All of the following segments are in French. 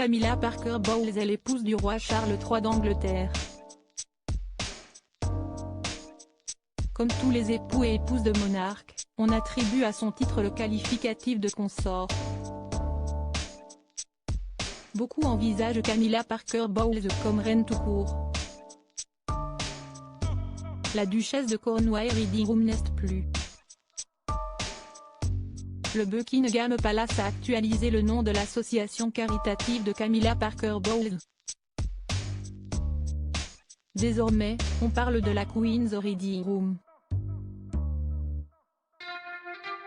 Camilla Parker Bowles est l'épouse du roi Charles III d'Angleterre. Comme tous les époux et épouses de monarques, on attribue à son titre le qualificatif de consort. Beaucoup envisagent Camilla Parker Bowles comme reine tout court. La duchesse de Cornouailles Reading Room n'est plus. Le Buckingham Palace a actualisé le nom de l'association caritative de Camilla Parker Bowles. Désormais, on parle de la Queen's Reading Room.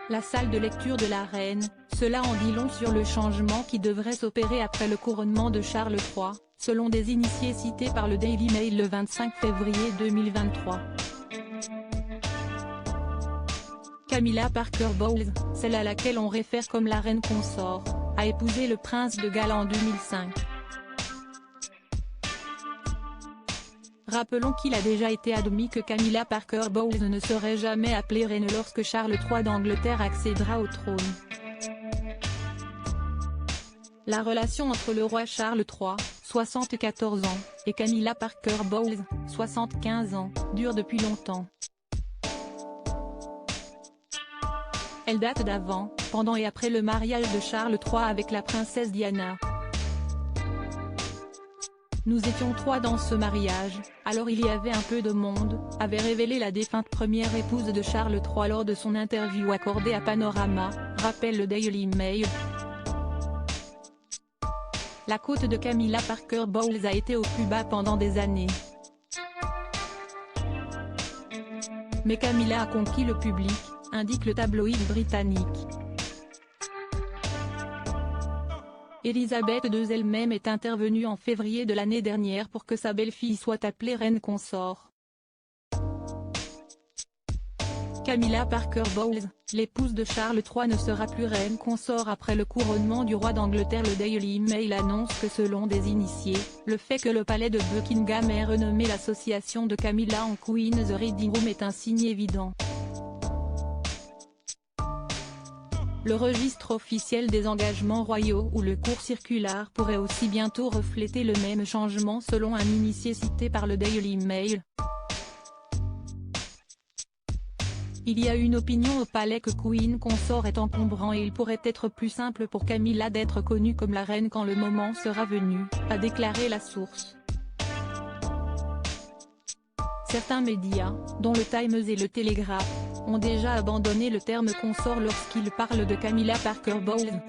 La salle de lecture de la reine, cela en dit long sur le changement qui devrait s'opérer après le couronnement de Charles III, selon des initiés cités par le Daily Mail le 25 février 2023. Camilla Parker Bowles, celle à laquelle on réfère comme la reine consort, a épousé le prince de Galles en 2005. Rappelons qu'il a déjà été admis que Camilla Parker Bowles ne serait jamais appelée reine lorsque Charles III d'Angleterre accédera au trône. La relation entre le roi Charles III, 74 ans, et Camilla Parker Bowles, 75 ans, dure depuis longtemps. Elle date d'avant, pendant et après le mariage de Charles III avec la princesse Diana. Nous étions trois dans ce mariage, alors il y avait un peu de monde, avait révélé la défunte première épouse de Charles III lors de son interview accordée à Panorama, rappelle le Daily Mail. La cote de Camilla Parker Bowles a été au plus bas pendant des années. Mais Camilla a conquis le public, indique le tabloïd britannique. Elisabeth II elle-même est intervenue en février de l'année dernière pour que sa belle-fille soit appelée reine consort. Camilla Parker Bowles, l'épouse de Charles III ne sera plus reine consort après le couronnement du roi d'Angleterre. Le Daily Mail annonce que selon des initiés, le fait que le palais de Buckingham ait renommé l'association de Camilla en Queen's Reading Room est un signe évident. Le registre officiel des engagements royaux ou le cours circulaire pourrait aussi bientôt refléter le même changement selon un initié cité par le Daily Mail. Il y a une opinion au palais que Queen consort est encombrant et il pourrait être plus simple pour Camilla d'être connue comme la reine quand le moment sera venu, a déclaré la source. Certains médias, dont le Times et le Telegraph, ont déjà abandonné le terme consort lorsqu'ils parlent de Camilla Parker Bowles.